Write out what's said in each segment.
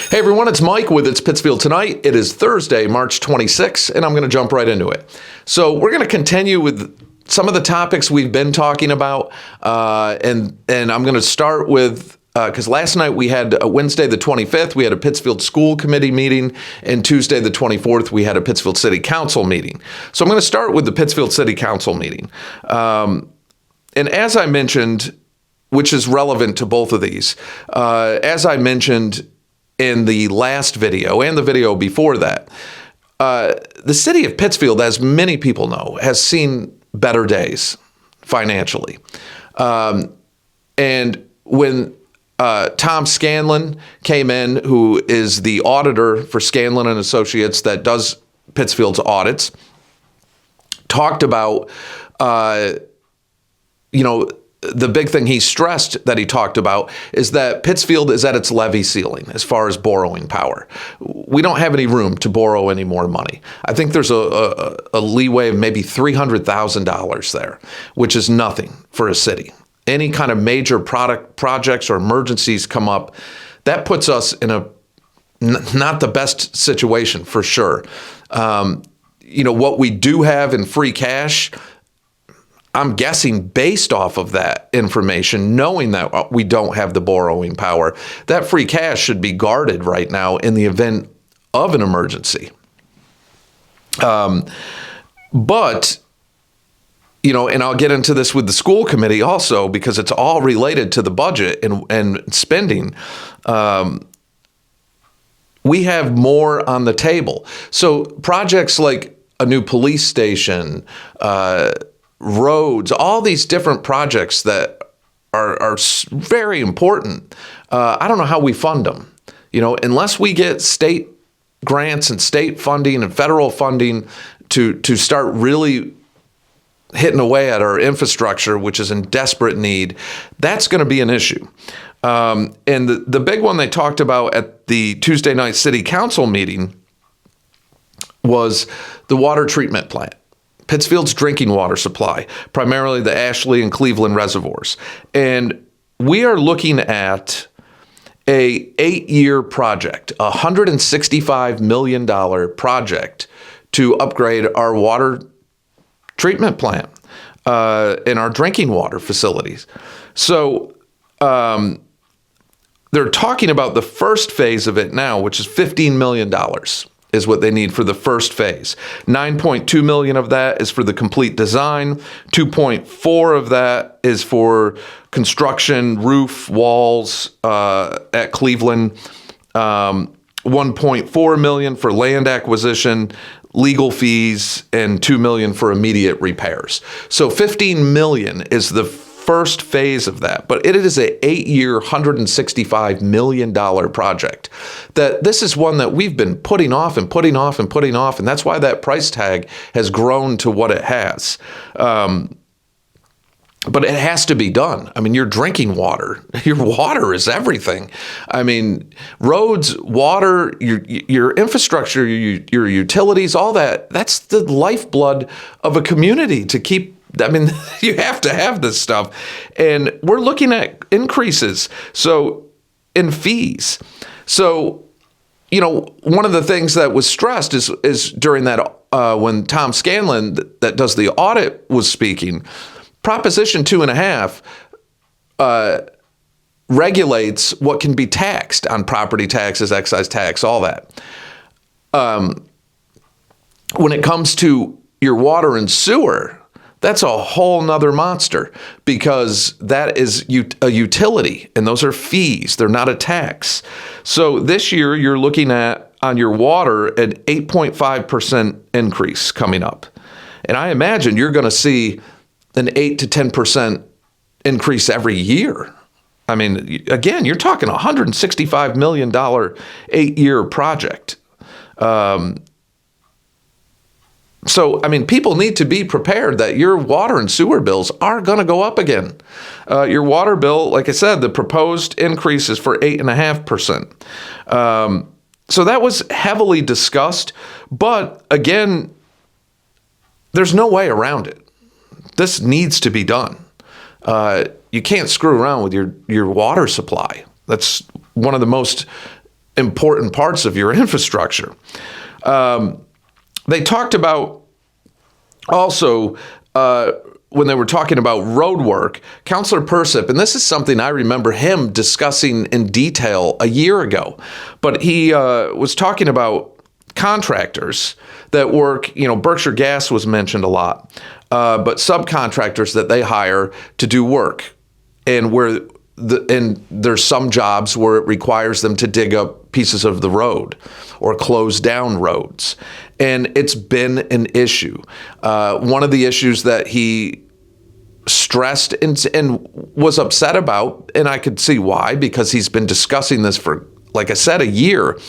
Hey everyone, it's Mike with It's Pittsfield Tonight. It is Thursday, March 26th, and I'm going to jump right into it. So we're going to continue with some of the topics we've been talking about, and I'm going to start with, because last night we had Wednesday the 25th, we had a Pittsfield School Committee meeting, and Tuesday the 24th, we had a Pittsfield City Council meeting. So I'm going to start with the Pittsfield City Council meeting. And as I mentioned, which is relevant to both of these, as I mentioned in the last video and the video before that, the city of Pittsfield, as many people know, has seen better days financially. And when Tom Scanlon came in, who is the auditor for Scanlon and Associates that does Pittsfield's audits, talked about, the big thing he stressed that he talked about is that Pittsfield is at its levy ceiling as far as borrowing power. We don't have any room to borrow any more money. I think there's a leeway of maybe $300,000 there, which is nothing for a city. Any kind of major projects or emergencies come up, that puts us in a not the best situation for sure. What we do have in free cash, I'm guessing based off of that information, knowing that we don't have the borrowing power, that free cash should be guarded right now in the event of an emergency. And I'll get into this with the school committee also, because it's all related to the budget and spending. We have more on the table. So projects like a new police station, roads, all these different projects that are very important. I don't know how we fund them. Unless we get state grants and state funding and federal funding to start really hitting away at our infrastructure, which is in desperate need, that's going to be an issue. And the big one they talked about at the Tuesday night city council meeting was the water treatment plant. Pittsfield's drinking water supply, primarily the Ashley and Cleveland reservoirs. And we are looking at a 8-year project, a $165 million project to upgrade our water treatment plant and our drinking water facilities. So they're talking about the first phase of it now, which is $15 million. Is what they need for the first phase. 9.2 million of that is for the complete design. 2.4 of that is for construction, roof, walls at Cleveland. 1.4 million for land acquisition, legal fees, and 2 million for immediate repairs. So 15 million is the first phase of that, but it is a 8-year, $165 million project. This is one that we've been putting off, and that's why that price tag has grown to what it has. But it has to be done. I mean, your drinking water, your water is everything. I mean, roads, water, your infrastructure, your utilities, all that's the lifeblood of a community to keep. I mean, you have to have this stuff. And we're looking at increases. So in fees. So, one of the things that was stressed is during that, when Tom Scanlon that does the audit was speaking, Proposition 2.5 regulates what can be taxed on property taxes, excise tax, all that. When it comes to your water and sewer, that's a whole nother monster, because that is a utility and those are fees. They're not a tax. So this year you're looking at on your water an 8.5% increase coming up. And I imagine you're going to see an 8 to 10% increase every year. I mean, again, you're talking a $165 million 8-year project. So, I mean, people need to be prepared that your water and sewer bills are going to go up again. Your water bill, like I said, the proposed increase is for 8.5%. So that was heavily discussed. But again, there's no way around it. This needs to be done. You can't screw around with your water supply. That's one of the most important parts of your infrastructure. They talked about also, when they were talking about road work, Councilor Persip, and this is something I remember him discussing in detail a year ago, but he was talking about contractors that work, Berkshire Gas was mentioned a lot, but subcontractors that they hire to do work, and there's some jobs where it requires them to dig up pieces of the road or close down roads. And it's been an issue. One of the issues that he stressed and was upset about, and I could see why, because he's been discussing this for, like I said, a year,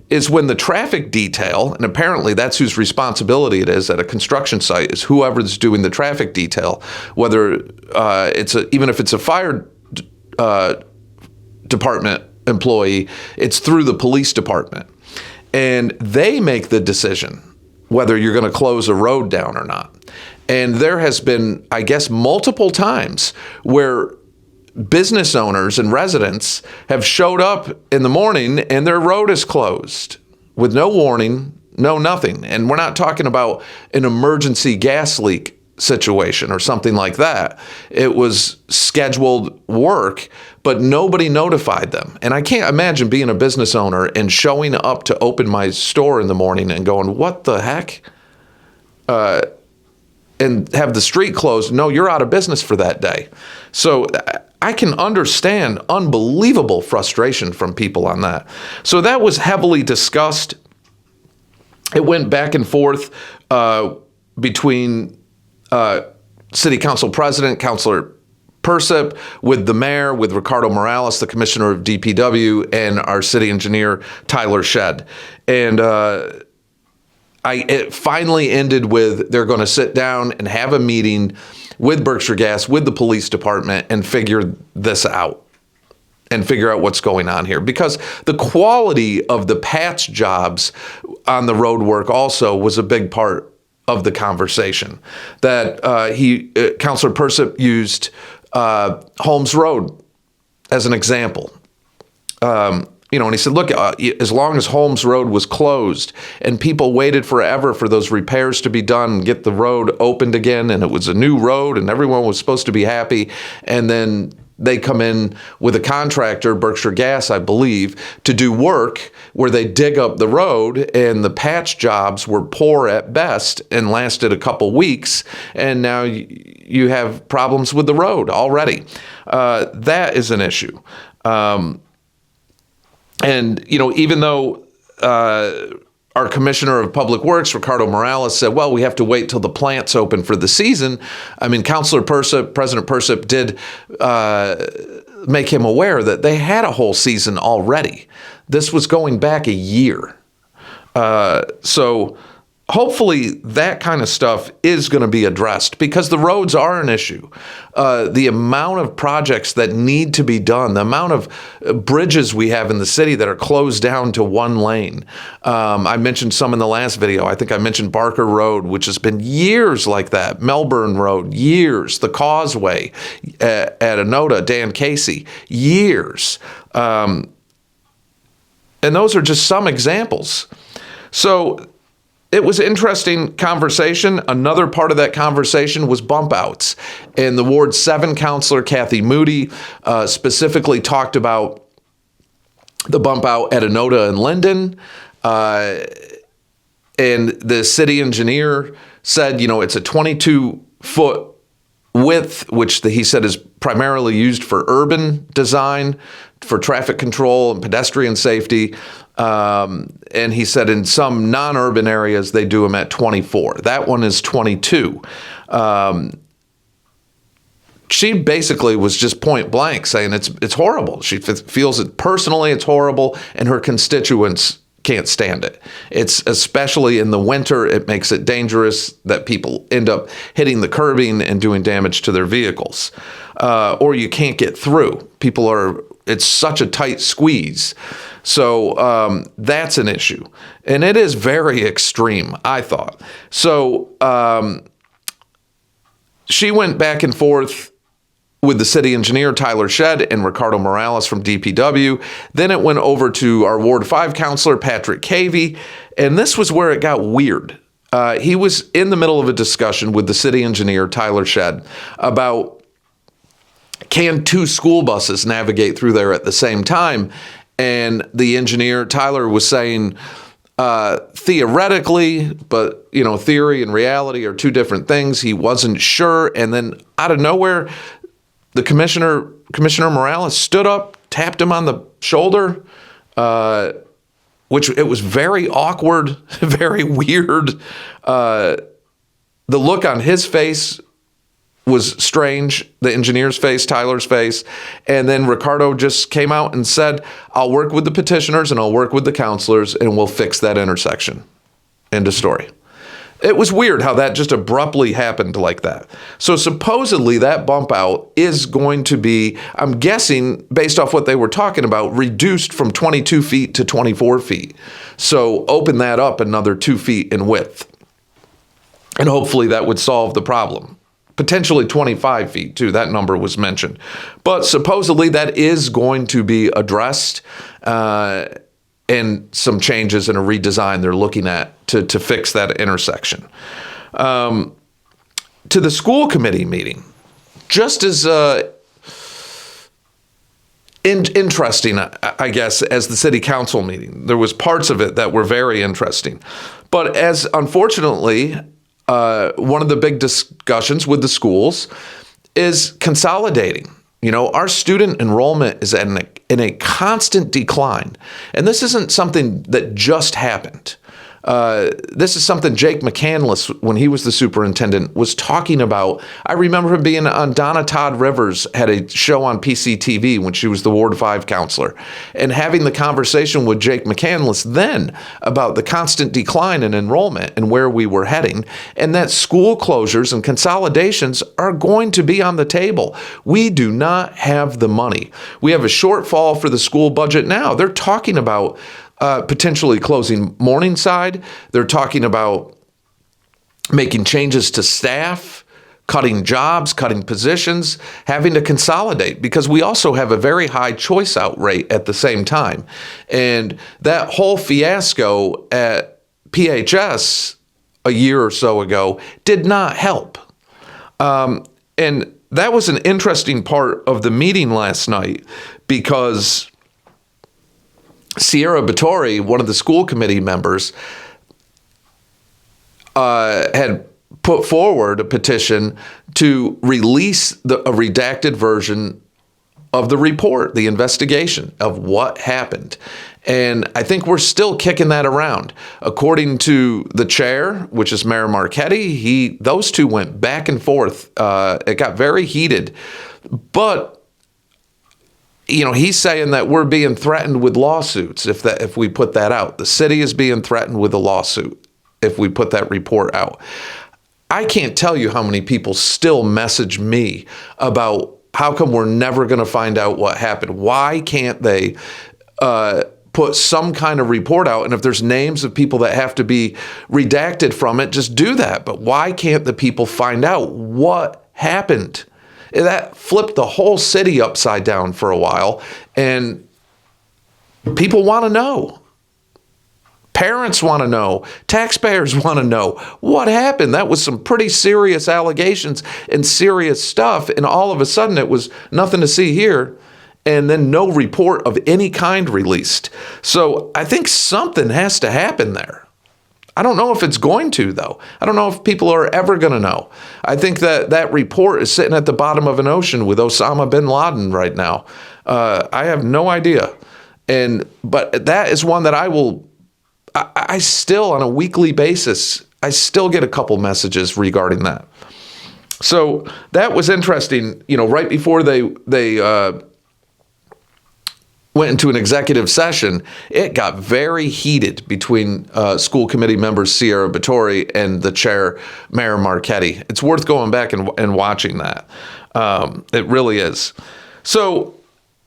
is when the traffic detail, and apparently that's whose responsibility it is at a construction site, is whoever's doing the traffic detail, whether even if it's a fire department employee, it's through the police department. And they make the decision whether you're going to close a road down or not. And there has been, I guess, multiple times where business owners and residents have showed up in the morning and their road is closed with no warning, no nothing. And we're not talking about an emergency gas leak situation or something like that. It was scheduled work, but nobody notified them. And I can't imagine being a business owner and showing up to open my store in the morning and going, what the heck? And have the street closed. No, you're out of business for that day. So I can understand unbelievable frustration from people on that. So that was heavily discussed. It went back and forth between City Council President, Councilor Persip, with the mayor, with Ricardo Morales, the commissioner of DPW, and our city engineer, Tyler Shedd. And it finally ended with they're going to sit down and have a meeting with Berkshire Gas, with the police department, and figure this out and figure out what's going on here. Because the quality of the patch jobs on the road work also was a big part of the conversation. That Councilor Persip used Holmes Road as an example. And he said, look, as long as Holmes Road was closed and people waited forever for those repairs to be done and get the road opened again, and it was a new road and everyone was supposed to be happy, and then they come in with a contractor, Berkshire Gas, I believe, to do work where they dig up the road, and the patch jobs were poor at best and lasted a couple weeks, and now you have problems with the road already. That is an issue. And, even though our Commissioner of Public Works, Ricardo Morales, said, well, we have to wait till the plant's open for the season. I mean, Councilor Persip, President Persip did make him aware that they had a whole season already. This was going back a year. So hopefully that kind of stuff is going to be addressed, because the roads are an issue. The amount of projects that need to be done, the amount of bridges we have in the city that are closed down to one lane. I mentioned some in the last video. I think I mentioned Barker Road, which has been years like that. Melbourne Road, years. The Causeway at Anoda, Dan Casey, years. And those are just some examples. So it was an interesting conversation. Another part of that conversation was bump outs. And the Ward 7 councilor, Kathy Moody, specifically talked about the bump out at Anoda and Linden. And the city engineer said, it's a 22-foot width, which he said is primarily used for urban design, for traffic control and pedestrian safety. And he said in some non-urban areas, they do them at 24. That one is 22. She basically was just point blank saying it's horrible. She feels it personally, it's horrible, and her constituents can't stand it. It's especially in the winter, it makes it dangerous that people end up hitting the curbing and doing damage to their vehicles. Or you can't get through. It's such a tight squeeze. So that's an issue. And it is very extreme, I thought. So she went back and forth with the city engineer, Tyler Shedd, and Ricardo Morales from DPW. Then it went over to our Ward 5 counselor, Patrick Cavey. And this was where it got weird. He was in the middle of a discussion with the city engineer, Tyler Shedd, about can 2 school buses navigate through there at the same time? And the engineer, Tyler, was saying, theoretically, but theory and reality are 2 different things. He wasn't sure. And then out of nowhere, the Commissioner Morales stood up, tapped him on the shoulder, which it was very awkward, very weird. The look on his face was strange, the engineer's face, Tyler's face. And then Ricardo just came out and said, I'll work with the petitioners and I'll work with the counselors and we'll fix that intersection. End of story. It was weird how that just abruptly happened like that. So supposedly that bump out is going to be, I'm guessing, based off what they were talking about, reduced from 22 feet to 24 feet. So open that up another 2 feet in width. And hopefully that would solve the problem. Potentially 25 feet too, that number was mentioned. But supposedly that is going to be addressed. And some changes and a redesign they're looking at to fix that intersection. To the school committee meeting, just as interesting, I guess, as the city council meeting. There was parts of it that were very interesting. But as unfortunately, one of the big discussions with the schools is consolidating. Our student enrollment is in a constant decline. And this isn't something that just happened. This is something Jake McCandless, when he was the superintendent, was talking about. I remember him being on Donna Todd Rivers, had a show on PCTV when she was the Ward 5 counselor, and having the conversation with Jake McCandless then about the constant decline in enrollment and where we were heading, and that school closures and consolidations are going to be on the table. We do not have the money. We have a shortfall for the school budget now. They're talking about potentially closing Morningside. They're talking about making changes to staff, cutting jobs, cutting positions, having to consolidate, because we also have a very high choice out rate at the same time. And that whole fiasco at PHS a year or so ago did not help. And that was an interesting part of the meeting last night, because Sierra Batory, one of the school committee members, had put forward a petition to release a redacted version of the report, the investigation of what happened. And I think we're still kicking that around. According to the chair, which is Mayor Marchetti, those two went back and forth. It got very heated. But he's saying that we're being threatened with lawsuits if we put that out. The city is being threatened with a lawsuit if we put that report out. I can't tell you how many people still message me about how come we're never going to find out what happened. Why can't they put some kind of report out? And if there's names of people that have to be redacted from it, just do that. But why can't the people find out what happened? That flipped the whole city upside down for a while, and people want to know. Parents want to know. Taxpayers want to know what happened. That was some pretty serious allegations and serious stuff, and all of a sudden it was nothing to see here, and then no report of any kind released. So I think something has to happen there. I don't know if it's going to, though. I don't know if people are ever going to know. I think that report is sitting at the bottom of an ocean with Osama bin Laden right now. I have no idea. But that is one that I still, on a weekly basis, I still get a couple messages regarding that. So that was interesting. Right before they went into an executive session, it got very heated between school committee members Sierra Batory and the chair, Mayor Marchetti. It's worth going back and watching that. It really is. So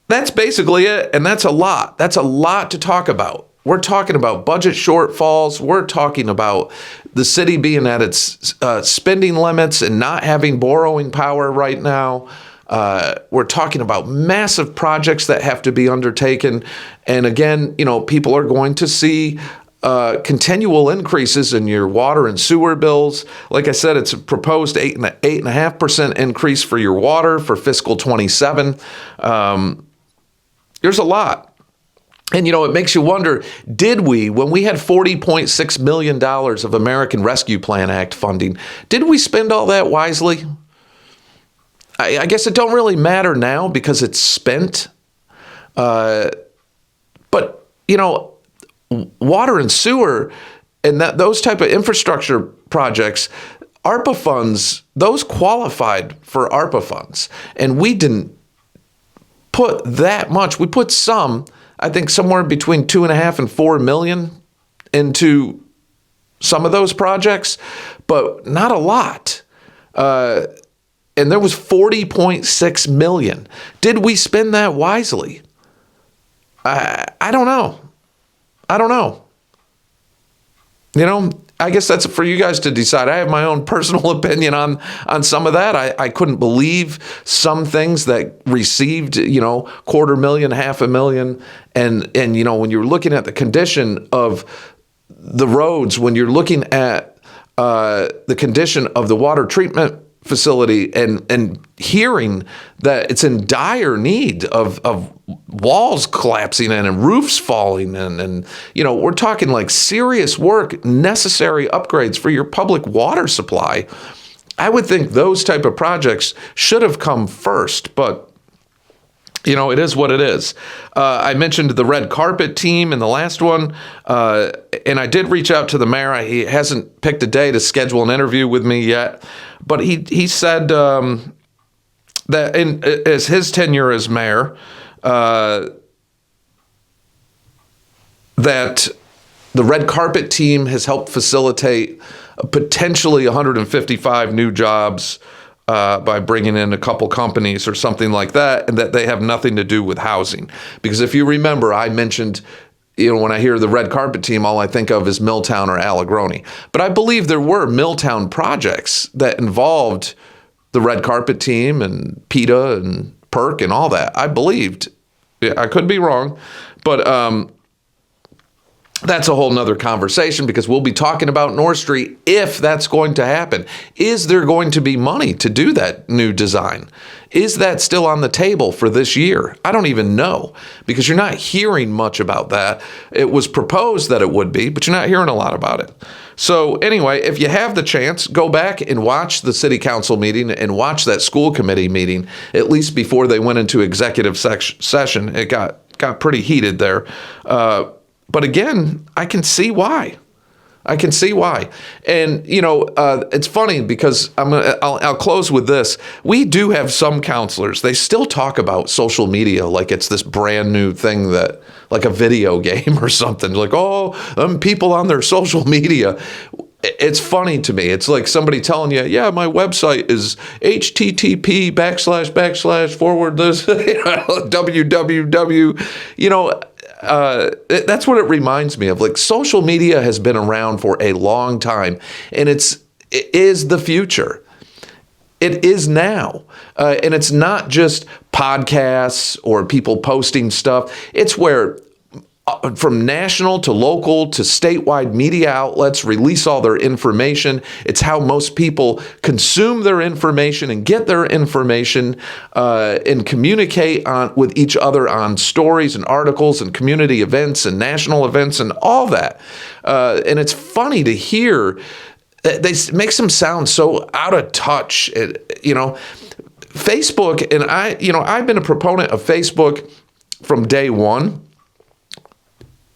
that's basically it, and that's a lot. That's a lot to talk about. We're talking about budget shortfalls. We're talking about the city being at its spending limits and not having borrowing power right now. We're talking about massive projects that have to be undertaken. And again, people are going to see continual increases in your water and sewer bills. Like I said, it's a proposed 8.5% increase for your water for fiscal 27. There's a lot. And, it makes you wonder, when we had $40.6 million of American Rescue Plan Act funding, did we spend all that wisely? I guess it don't really matter now because it's spent. But, water and sewer and those type of infrastructure projects, ARPA funds, those qualified for ARPA funds. And we didn't put that much. We put some, I think somewhere between 2.5 and 4 million into some of those projects, but not a lot. And there was 40.6 million. Did we spend that wisely? I don't know. I guess that's for you guys to decide. I have my own personal opinion on some of that. I couldn't believe some things that received, $250,000, $500,000. And when you're looking at the condition of the roads, when you're looking at the condition of the water treatment facility and hearing that it's in dire need of walls collapsing in and roofs falling in, and we're talking like serious work, necessary upgrades for your public water supply. I would think those type of projects should have come first, but it is what it is. I mentioned the red carpet team in the last one, and I did reach out to the mayor. He hasn't picked a day to schedule an interview with me yet, but he said that as his tenure as mayor, that the red carpet team has helped facilitate potentially 155 new jobs by bringing in a couple companies or something like that, and that they have nothing to do with housing. Because if you remember, I mentioned, when I hear the red carpet team, all I think of is Milltown or Allegrony. But I believe there were Milltown projects that involved the red carpet team and PETA and PERC and all that. I believed. I could be wrong, but that's a whole nother conversation, because we'll be talking about North Street if that's going to happen. Is there going to be money to do that new design? Is that still on the table for this year? I don't even know, because you're not hearing much about that. It was proposed that it would be, but you're not hearing a lot about it. So anyway, if you have the chance, go back and watch the city council meeting and watch that school committee meeting, at least before they went into executive session. It got pretty heated there. But again, I can see why. And, it's funny because I'll close with this. We do have some counselors. They still talk about social media like it's this brand new thing, that like a video game or something. Like, people on their social media. It's funny to me. It's like somebody telling you, yeah, my website is http / forward this www. That's what it reminds me of. Like, social media has been around for a long time, and it is the future. It is now. And it's not just podcasts or people posting stuff. It's where from national to local to statewide media outlets release all their information. It's how most people consume their information and get their information and communicate with each other on stories and articles and community events and national events and all that. And it's funny to hear. It makes them sound so out of touch. Facebook, and I've been a proponent of Facebook from day one.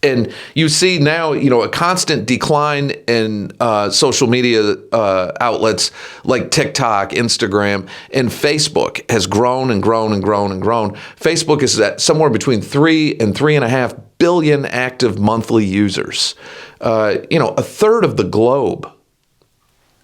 And you see now, a constant decline in social media outlets like TikTok, Instagram, and Facebook has grown and grown and grown and grown. Facebook is at somewhere between 3 and 3.5 billion active monthly users. A third of the globe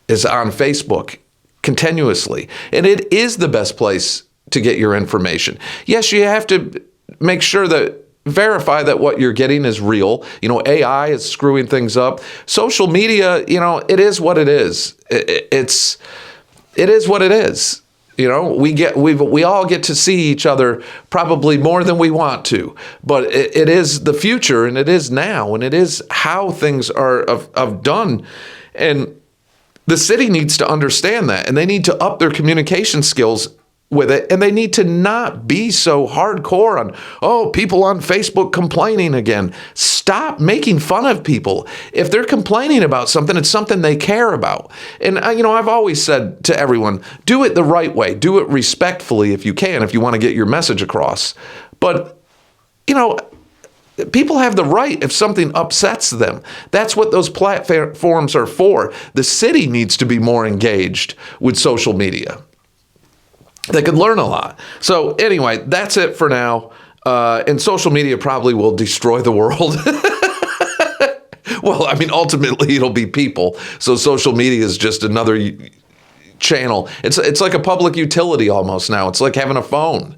is on Facebook continuously. And it is the best place to get your information. Yes, you have to make sure that verify that what you're getting is real. AI is screwing things up. Social media, it is what it is. It is what it is. You know, we all get to see each other probably more than we want to, but it is the future, and it is now, and it is how things are done. And the city needs to understand that, and they need to up their communication skills with it, and they need to not be so hardcore on, oh, people on Facebook complaining again. Stop making fun of people. If they're complaining about something, it's something they care about. And I've always said to everyone, do it the right way. Do it respectfully if you can, if you want to get your message across. But, people have the right if something upsets them. That's what those platforms are for. The city needs to be more engaged with social media. They could learn a lot. So anyway, that's it for now. And social media probably will destroy the world. Well, ultimately it'll be people. So social media is just another channel. It's like a public utility almost now. It's like having a phone.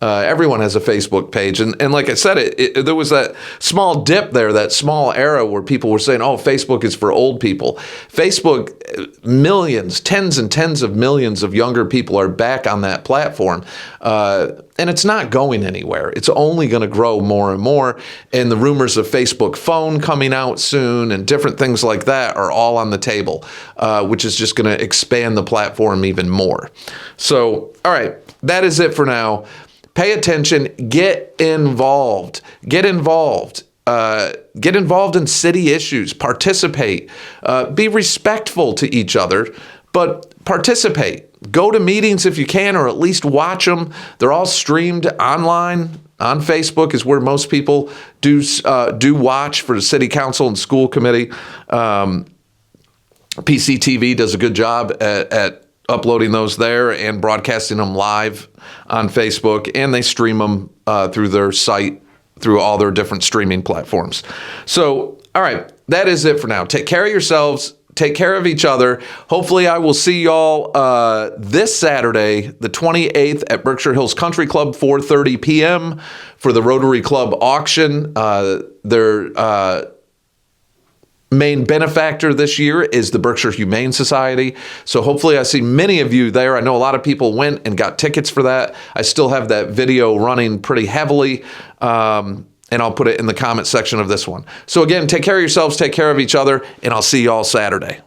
Everyone has a Facebook page. And like I said, there was that small dip there, that small era where people were saying, oh, Facebook is for old people. Facebook, millions, tens and tens of millions of younger people are back on that platform. And it's not going anywhere. It's only going to grow more and more. And the rumors of Facebook phone coming out soon and different things like that are all on the table, which is just going to expand the platform even more. So, all right, that is it for now. Pay attention, get involved, get involved in city issues, participate, be respectful to each other, but participate. Go to meetings if you can, or at least watch them. They're all streamed online. On Facebook is where most people do watch for the city council and school committee. PCTV does a good job at uploading those there and broadcasting them live on Facebook, and they stream them through their site, through all their different streaming platforms. So, all right, that is it for now. Take care of yourselves. Take care of each other. Hopefully, I will see y'all this Saturday, the 28th, at Berkshire Hills Country Club, 4:30 p.m. for the Rotary Club auction. Their main benefactor this year is the Berkshire Humane Society. So hopefully I see many of you there. I know a lot of people went and got tickets for that. I still have that video running pretty heavily, and I'll put it in the comment section of this one. So again, take care of yourselves, take care of each other, and I'll see you all Saturday.